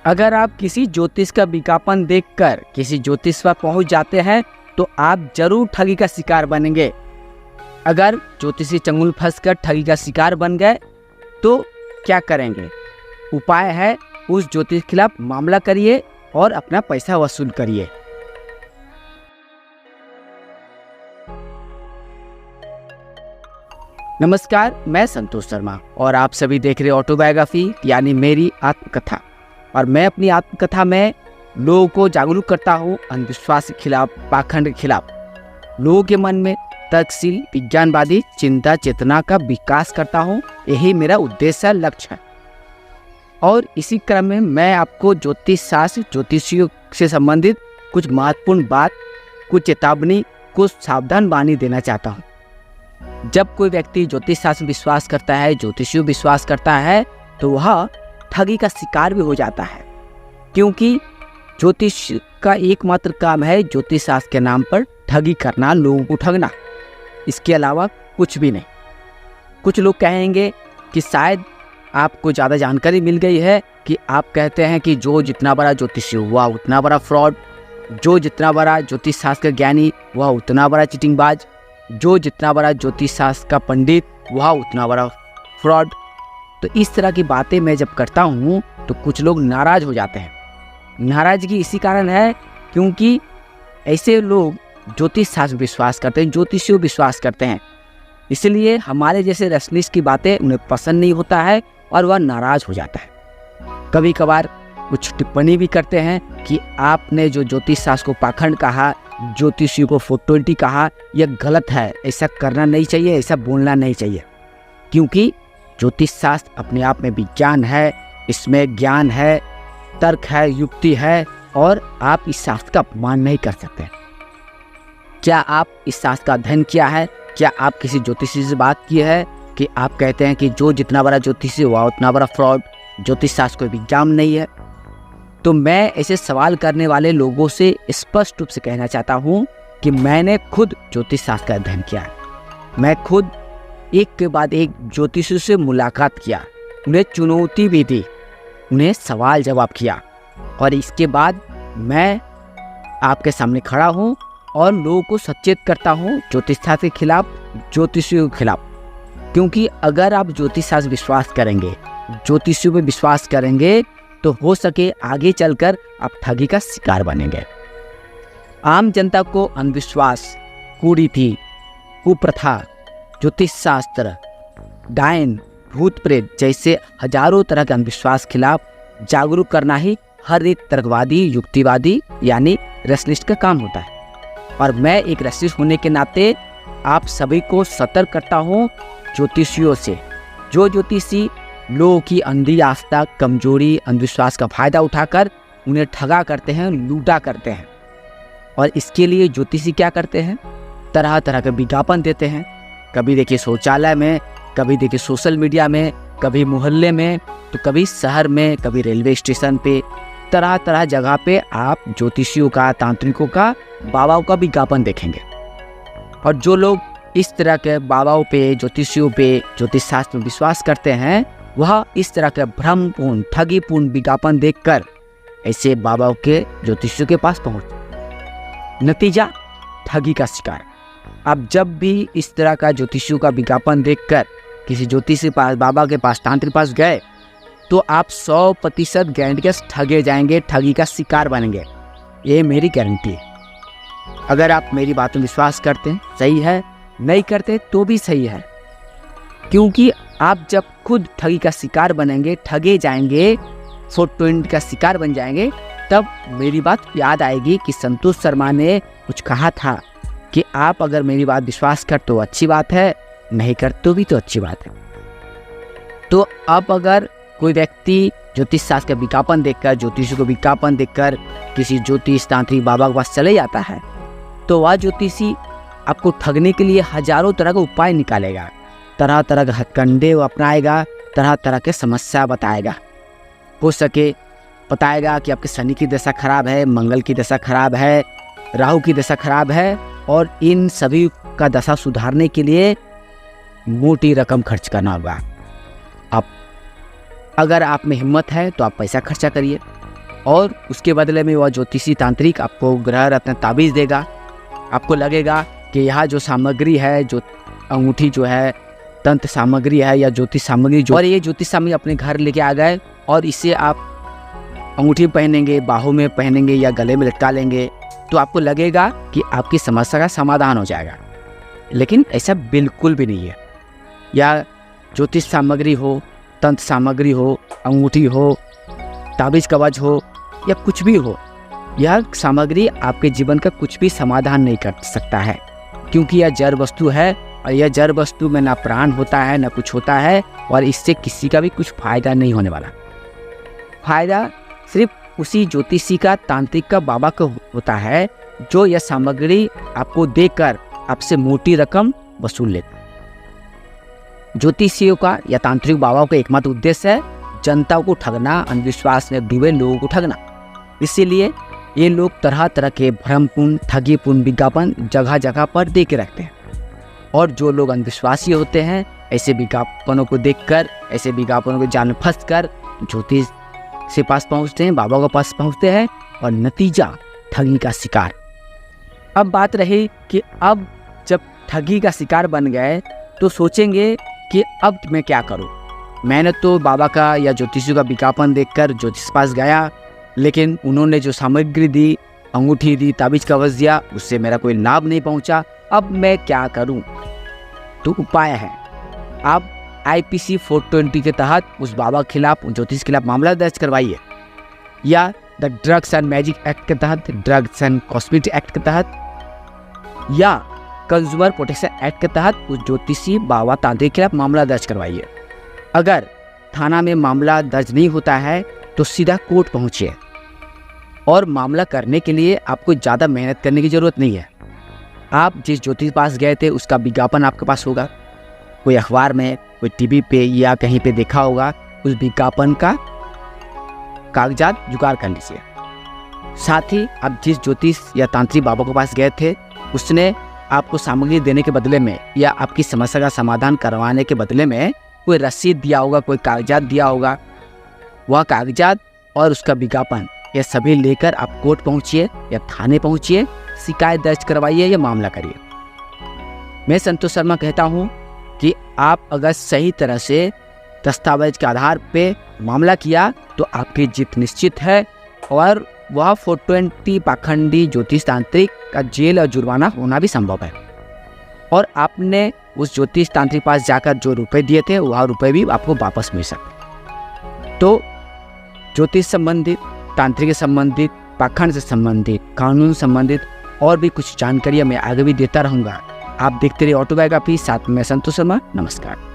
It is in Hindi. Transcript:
अगर आप किसी ज्योतिष का विज्ञापन देखकर किसी ज्योतिष पर पहुंच जाते हैं तो आप जरूर ठगी का शिकार बनेंगे। अगर ज्योतिषी चंगुल फंसकर ठगी का शिकार बन गए तो क्या करेंगे? उपाय है, उस ज्योतिष के खिलाफ मामला करिए और अपना पैसा वसूल करिए। नमस्कार, मैं संतोष शर्मा और आप सभी देख रहे ऑटोबायोग्राफी यानी मेरी आत्मकथा। और मैं अपनी आत्मकथा में लोगों को जागरूक करता हूँ अंधविश्वास के खिलाफ, पाखंड के खिलाफ। लोगों के मन में तर्कशील, विज्ञानवादी चिंता चेतना का विकास करता हूँ। यही मेरा उद्देश्य है, लक्ष्य है। और इसी क्रम में मैं आपको ज्योतिष शास्त्र, ज्योतिषियों से संबंधित कुछ महत्वपूर्ण बात, कुछ चेतावनी, कुछ सावधान वाणी देना चाहता हूँ। जब कोई व्यक्ति ज्योतिष शास्त्र विश्वास करता है, ज्योतिषियों विश्वास करता है, तो वह ठगी का शिकार भी हो जाता है। क्योंकि ज्योतिष का एकमात्र काम है ज्योतिष शास्त्र के नाम पर ठगी करना, लोगों को ठगना, इसके अलावा कुछ भी नहीं। कुछ लोग कहेंगे कि शायद आपको ज़्यादा जानकारी मिल गई है कि आप कहते हैं कि जो जितना बड़ा ज्योतिषी हुआ उतना बड़ा फ्रॉड, जो जितना बड़ा ज्योतिष शास्त्र का ज्ञानी वह उतना बड़ा चीटिंगबाज, जो जितना बड़ा ज्योतिष शास्त्र का पंडित वह उतना बड़ा फ्रॉड। तो इस तरह की बातें मैं जब करता हूँ तो कुछ लोग नाराज़ हो जाते हैं। नाराज़गी इसी कारण है क्योंकि ऐसे लोग ज्योतिष शास्त्र विश्वास करते हैं, ज्योतिषियों विश्वास करते हैं। इसलिए हमारे जैसे रसनिष्ठ की बातें उन्हें पसंद नहीं होता है और वह नाराज़ हो जाता है। कभी कभार कुछ टिप्पणी भी करते हैं कि आपने जो ज्योतिष शास्त्र को पाखंड कहा, ज्योतिषियों को फोटोल्टी कहा, यह गलत है, ऐसा करना नहीं चाहिए, ऐसा बोलना नहीं चाहिए। क्योंकि ज्योतिष शास्त्र अपने आप में विज्ञान है, इसमें ज्ञान है, तर्क है, युक्ति है और आप इस शास्त्र का अपमान नहीं कर सकते। क्या आप इस शास्त्र का अध्ययन किया है? क्या आप किसी ज्योतिषी से बात की है कि आप कहते हैं कि जो जितना बड़ा ज्योतिषी हुआ उतना बड़ा फ्रॉड, ज्योतिष शास्त्र कोई विज्ञान नहीं है? तो मैं ऐसे सवाल करने वाले लोगों से स्पष्ट रूप से कहना चाहता हूँ कि मैंने खुद ज्योतिष शास्त्र का अध्ययन किया है। मैं खुद एक के बाद एक ज्योतिषी से मुलाकात किया, उन्हें चुनौती भी दी, उन्हें सवाल जवाब किया और इसके बाद मैं आपके सामने खड़ा हूँ और लोगों को सचेत करता हूँ ज्योतिष शास्त्र के खिलाफ, ज्योतिषियों के खिलाफ। क्योंकि अगर आप ज्योतिष शास्त्र विश्वास करेंगे, ज्योतिषियों पे विश्वास करेंगे तो हो सके आगे चलकर आप ठगी का शिकार बनेंगे। आम जनता को अंधविश्वास, कुरीति, कुप्रथा, ज्योतिष शास्त्र, डायन, भूत प्रेत जैसे हजारों तरह के अंधविश्वास खिलाफ जागरूक करना ही हर एक तर्कवादी, युक्तिवादी यानी रसनिष्ठ का काम होता है। और मैं एक रसनिष्ठ होने के नाते आप सभी को सतर्क करता हूँ ज्योतिषियों से। जो ज्योतिषी लोगों की अंधी आस्था, कमजोरी, अंधविश्वास का फायदा उठाकर उन्हें ठगा करते हैं, लूटा करते हैं। और इसके लिए ज्योतिषी क्या करते हैं? तरह तरह के विज्ञापन देते हैं। कभी देखिए शौचालय में, कभी देखिए सोशल मीडिया में, कभी मोहल्ले में, तो कभी शहर में, कभी रेलवे स्टेशन पे, तरह तरह जगह पे आप ज्योतिषियों का, तांत्रिकों का, बाबाओं का विज्ञापन देखेंगे। और जो लोग इस तरह के बाबाओं पे, ज्योतिषियों पे, ज्योतिष शास्त्र में विश्वास करते हैं, वह इस तरह के भ्रमपूर्ण, ठगीपूर्ण विज्ञापन देखकर ऐसे बाबाओं के, ज्योतिषियों के पास पहुँच, नतीजा ठगी का शिकार। अब जब भी इस तरह का ज्योतिषियों का विज्ञापन देखकर किसी ज्योतिषी के पास, बाबा के पास, तांत्रिक पास गए तो आप 100% गारंटी के ठगे जाएंगे, ठगी का शिकार बनेंगे। ये मेरी गारंटी है। अगर आप मेरी बात में विश्वास करते हैं सही है, नहीं करते तो भी सही है। क्योंकि आप जब खुद ठगी का शिकार बनेंगे, ठगे जाएंगे, फोटोइंट का शिकार बन जाएंगे, तब मेरी बात याद आएगी कि संतोष शर्मा ने कुछ कहा था कि आप अगर मेरी बात विश्वास कर तो अच्छी बात है, नहीं कर तो भी तो अच्छी बात है। तो अब अगर कोई व्यक्ति ज्योतिष शास्त्र का विज्ञापन देखकर, ज्योतिषी को विज्ञापन देखकर किसी ज्योतिष, तांत्रिक, बाबा के पास चले जाता है तो वह ज्योतिषी आपको ठगने के लिए हजारों तरह का उपाय निकालेगा, तरह तरह के हथकंडे वो अपनाएगा, तरह तरह के समस्या बताएगा। हो सके बताएगा कि आपके शनि की दशा खराब है, मंगल की दशा खराब है, राहु की दशा खराब है और इन सभी का दशा सुधारने के लिए मोटी रकम खर्च करना होगा। अब अगर आप में हिम्मत है तो आप पैसा खर्चा करिए, और उसके बदले में वह ज्योतिषी तांत्रिक आपको ग्रह रत्न ताबीज़ देगा। आपको लगेगा कि यह जो सामग्री है, जो अंगूठी जो है, तंत्र सामग्री है या ज्योतिष सामग्री जो, और ये ज्योतिष सामग्री अपने घर लेके आ गए और इसे आप अंगूठी पहनेंगे, बाहों में पहनेंगे या गले में लटका लेंगे, तो आपको लगेगा कि आपकी समस्या का समाधान हो जाएगा। लेकिन ऐसा बिल्कुल भी नहीं है। या ज्योतिष सामग्री हो, तंत्र सामग्री हो, अंगूठी हो, ताबीज़ कवच हो या कुछ भी हो, यह सामग्री आपके जीवन का कुछ भी समाधान नहीं कर सकता है, क्योंकि यह जड़ वस्तु है और यह जड़ वस्तु में ना प्राण होता है ना कुछ होता है, और इससे किसी का भी कुछ फायदा नहीं होने वाला। फायदा सिर्फ उसी ज्योतिषी का, तांत्रिक का, बाबा का होता है जो यह सामग्री आपको देकर आपसे मोटी रकम वसूल लेता है। ज्योतिषियों का या तांत्रिक बाबाओं का एकमात्र उद्देश्य है जनता को ठगना, अंधविश्वास में डूबे लोगों को ठगना। इसीलिए ये लोग तरह तरह के भ्रमपूर्ण, ठगीपूर्ण विज्ञापन जगह जगह पर दे के रखते हैं, और जो लोग अंधविश्वासी होते हैं ऐसे विज्ञापनों को देखकर, ऐसे विज्ञापनों के जाल में फंसकर ज्योतिष से पास पहुंचते हैं, बाबा के पास पहुंचते हैं, और नतीजा ठगी का शिकार। अब बात रही कि अब जब ठगी का शिकार बन गए तो सोचेंगे कि अब मैं क्या करूं। मैंने तो बाबा का या ज्योतिषी का विज्ञापन देखकर ज्योतिष पास गया, लेकिन उन्होंने जो सामग्री दी, अंगूठी दी, ताबीज कवच दिया, उससे मेरा कोई लाभ नहीं पहुंचा। अब मैं क्या करूं? तो उपाय है, आप IPC 420 के तहत उस बाबा के खिलाफ, ज्योतिष के खिलाफ मामला दर्ज करवाइए, या the drugs and magic act के तहत, ड्रग्स एंड कॉस्मेटिक एक्ट के तहत, या कंज्यूमर प्रोटेक्शन एक्ट के तहत उस ज्योतिषी बाबा तांत्रिक के खिलाफ मामला दर्ज करवाइए। अगर थाना में मामला दर्ज नहीं होता है तो सीधा कोर्ट पहुंचिए, और मामला करने के लिए आपको ज़्यादा मेहनत करने की ज़रूरत नहीं है। आप जिस ज्योतिष पास गए थे उसका विज्ञापन आपके पास होगा, कोई अखबार में, कोई टीवी पे या कहीं पे देखा होगा, उस विज्ञापन का कागजात जुगाड़ कर लीजिए। साथ ही आप जिस ज्योतिष या तांत्रिक बाबा के पास गए थे उसने आपको सामग्री देने के बदले में या आपकी समस्या का समाधान करवाने के बदले में कोई रसीद दिया होगा, कोई कागजात दिया होगा। वह कागजात और उसका विज्ञापन ये सभी लेकर आप कोर्ट पहुंचिए या थाने पहुंचिए, शिकायत दर्ज करवाइए या मामला करिए। मैं संतोष शर्मा कहता हूं कि आप अगर सही तरह से दस्तावेज के आधार पे मामला किया तो आपकी जीत निश्चित है, और वह 420 पाखंडी ज्योतिष तांत्रिक का जेल और जुर्माना होना भी संभव है। और आपने उस ज्योतिष तांत्रिक पास जाकर जो रुपए दिए थे वह रुपए भी आपको वापस मिल सकते। तो ज्योतिष संबंधित, तांत्रिक से संबंधित, पाखंड से संबंधित, कानून संबंधित और भी कुछ जानकारियाँ मैं आगे भी देता रहूँगा। आप देखते रहिए ऑटोबायोग्राफी, साथ में संतोष शर्मा। नमस्कार।